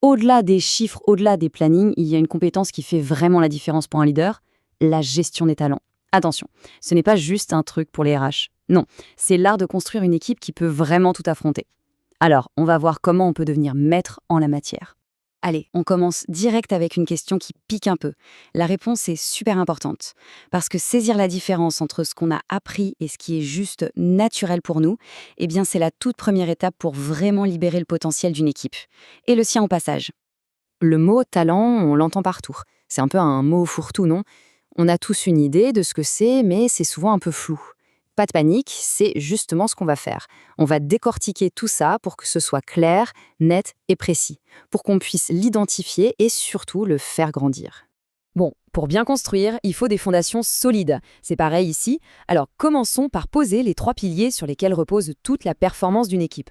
Au-delà des chiffres, au-delà des plannings, il y a une compétence qui fait vraiment la différence pour un leader, la gestion des talents. Attention, ce n'est pas juste un truc pour les RH. Non, c'est l'art de construire une équipe qui peut vraiment tout affronter. Alors, on va voir comment on peut devenir maître en la matière. Allez, on commence direct avec une question qui pique un peu. La réponse est super importante, parce que saisir la différence entre ce qu'on a appris et ce qui est juste naturel pour nous, eh bien c'est la toute première étape pour vraiment libérer le potentiel d'une équipe. Et le sien au passage. Le mot talent, on l'entend partout. C'est un peu un mot fourre-tout, non? On a tous une idée de ce que c'est, mais c'est souvent un peu flou. Pas de panique, c'est justement ce qu'on va faire. On va décortiquer tout ça pour que ce soit clair, net et précis, pour qu'on puisse l'identifier et surtout le faire grandir. Bon, pour bien construire, il faut des fondations solides. C'est pareil ici. Alors commençons par poser les 3 piliers sur lesquels repose toute la performance d'une équipe.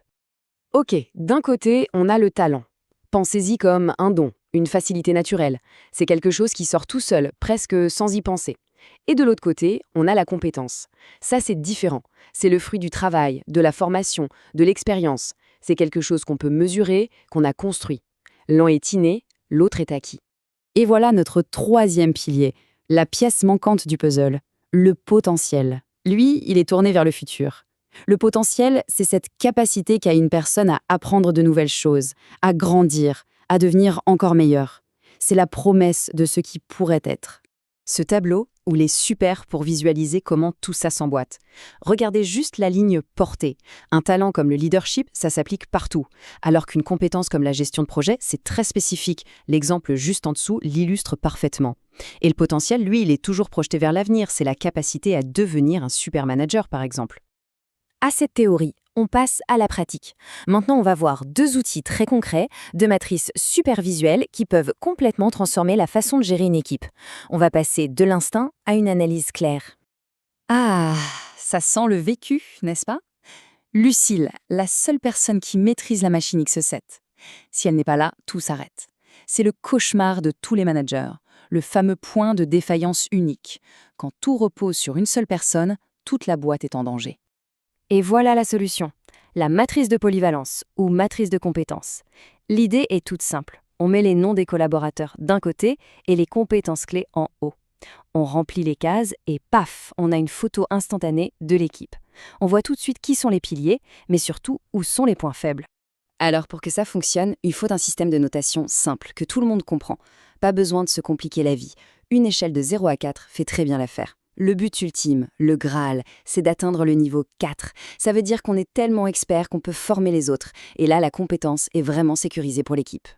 Ok, d'un côté, on a le talent. Pensez-y comme un don, une facilité naturelle. C'est quelque chose qui sort tout seul, presque sans y penser. Et de l'autre côté, on a la compétence. Ça, c'est différent. C'est le fruit du travail, de la formation, de l'expérience. C'est quelque chose qu'on peut mesurer, qu'on a construit. L'un est inné, l'autre est acquis. Et voilà notre 3e pilier, la pièce manquante du puzzle, le potentiel. Lui, il est tourné vers le futur. Le potentiel, c'est cette capacité qu'a une personne à apprendre de nouvelles choses, à grandir, à devenir encore meilleur. C'est la promesse de ce qui pourrait être. Ce tableau, il est super pour visualiser comment tout ça s'emboîte. Regardez juste la ligne portée. Un talent comme le leadership, ça s'applique partout. Alors qu'une compétence comme la gestion de projet, c'est très spécifique. L'exemple juste en dessous l'illustre parfaitement. Et le potentiel, lui, il est toujours projeté vers l'avenir. C'est la capacité à devenir un super manager, par exemple. À cette théorie, on passe à la pratique. Maintenant, on va voir 2 outils très concrets, 2 matrices super visuelles qui peuvent complètement transformer la façon de gérer une équipe. On va passer de l'instinct à une analyse claire. Ah, ça sent le vécu, n'est-ce pas? Lucille, la seule personne qui maîtrise la machine X7. Si elle n'est pas là, tout s'arrête. C'est le cauchemar de tous les managers, le fameux point de défaillance unique. Quand tout repose sur une seule personne, toute la boîte est en danger. Et voilà la solution, la matrice de polyvalence ou matrice de compétences. L'idée est toute simple. On met les noms des collaborateurs d'un côté et les compétences clés en haut. On remplit les cases et paf, on a une photo instantanée de l'équipe. On voit tout de suite qui sont les piliers, mais surtout où sont les points faibles. Alors pour que ça fonctionne, il faut un système de notation simple, que tout le monde comprend. Pas besoin de se compliquer la vie. Une échelle de 0 à 4 fait très bien l'affaire. Le but ultime, le Graal, c'est d'atteindre le niveau 4. Ça veut dire qu'on est tellement expert qu'on peut former les autres. Et là, la compétence est vraiment sécurisée pour l'équipe.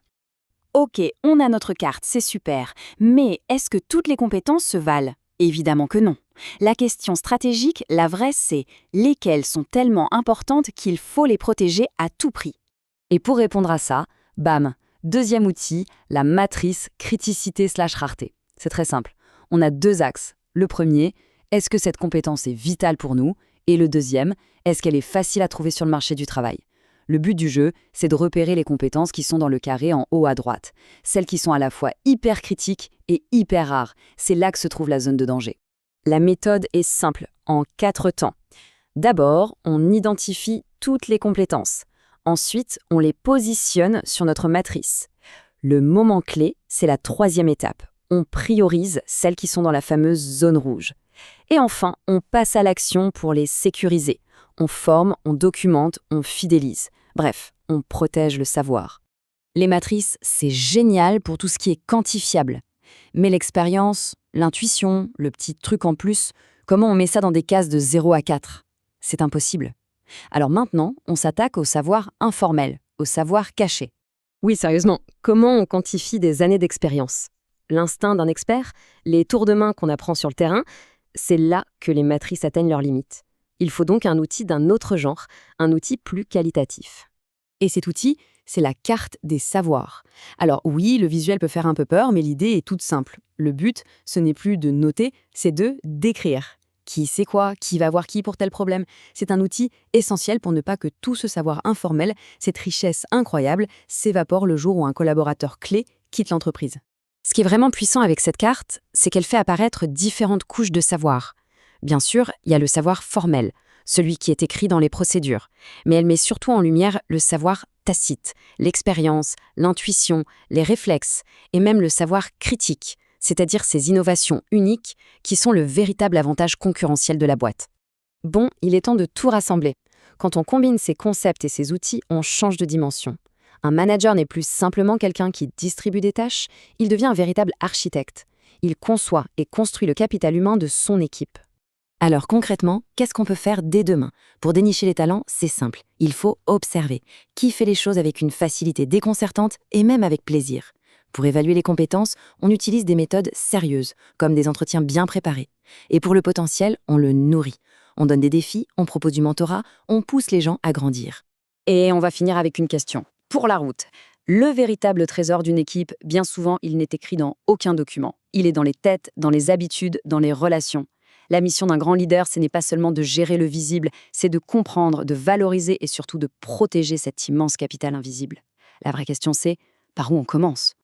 Ok, on a notre carte, c'est super. Mais est-ce que toutes les compétences se valent? Évidemment que non. La question stratégique, la vraie, c'est lesquelles sont tellement importantes qu'il faut les protéger à tout prix. Et pour répondre à ça, bam, 2e outil, la matrice criticité/rareté. C'est très simple. On a 2 axes. Le premier, est-ce que cette compétence est vitale pour nous? Et le deuxième, est-ce qu'elle est facile à trouver sur le marché du travail? Le but du jeu, c'est de repérer les compétences qui sont dans le carré en haut à droite. Celles qui sont à la fois hyper critiques et hyper rares. C'est là que se trouve la zone de danger. La méthode est simple, en 4 temps. D'abord, on identifie toutes les compétences. Ensuite, on les positionne sur notre matrice. Le moment clé, c'est la 3e étape. On priorise celles qui sont dans la fameuse zone rouge. Et enfin, on passe à l'action pour les sécuriser. On forme, on documente, on fidélise. Bref, on protège le savoir. Les matrices, c'est génial pour tout ce qui est quantifiable. Mais l'expérience, l'intuition, le petit truc en plus, comment on met ça dans des cases de 0 à 4? C'est impossible. Alors maintenant, on s'attaque au savoir informel, au savoir caché. Oui, sérieusement, comment on quantifie des années d'expérience? L'instinct d'un expert, les tours de main qu'on apprend sur le terrain, c'est là que les matrices atteignent leurs limites. Il faut donc un outil d'un autre genre, un outil plus qualitatif. Et cet outil, c'est la carte des savoirs. Alors oui, le visuel peut faire un peu peur, mais l'idée est toute simple. Le but, ce n'est plus de noter, c'est de décrire. Qui sait quoi? Qui va voir qui pour tel problème? C'est un outil essentiel pour ne pas que tout ce savoir informel, cette richesse incroyable, s'évapore le jour où un collaborateur clé quitte l'entreprise. Ce qui est vraiment puissant avec cette carte, c'est qu'elle fait apparaître différentes couches de savoir. Bien sûr, il y a le savoir formel, celui qui est écrit dans les procédures, mais elle met surtout en lumière le savoir tacite, l'expérience, l'intuition, les réflexes et même le savoir critique, c'est-à-dire ces innovations uniques qui sont le véritable avantage concurrentiel de la boîte. Bon, il est temps de tout rassembler. Quand on combine ces concepts et ces outils, on change de dimension. Un manager n'est plus simplement quelqu'un qui distribue des tâches, il devient un véritable architecte. Il conçoit et construit le capital humain de son équipe. Alors concrètement, qu'est-ce qu'on peut faire dès demain? Pour dénicher les talents, c'est simple. Il faut observer. Qui fait les choses avec une facilité déconcertante et même avec plaisir? Pour évaluer les compétences, on utilise des méthodes sérieuses, comme des entretiens bien préparés. Et pour le potentiel, on le nourrit. On donne des défis, on propose du mentorat, on pousse les gens à grandir. Et on va finir avec une question. Pour la route, le véritable trésor d'une équipe, bien souvent, il n'est écrit dans aucun document. Il est dans les têtes, dans les habitudes, dans les relations. La mission d'un grand leader, ce n'est pas seulement de gérer le visible, c'est de comprendre, de valoriser et surtout de protéger cet immense capital invisible. La vraie question, c'est par où on commence?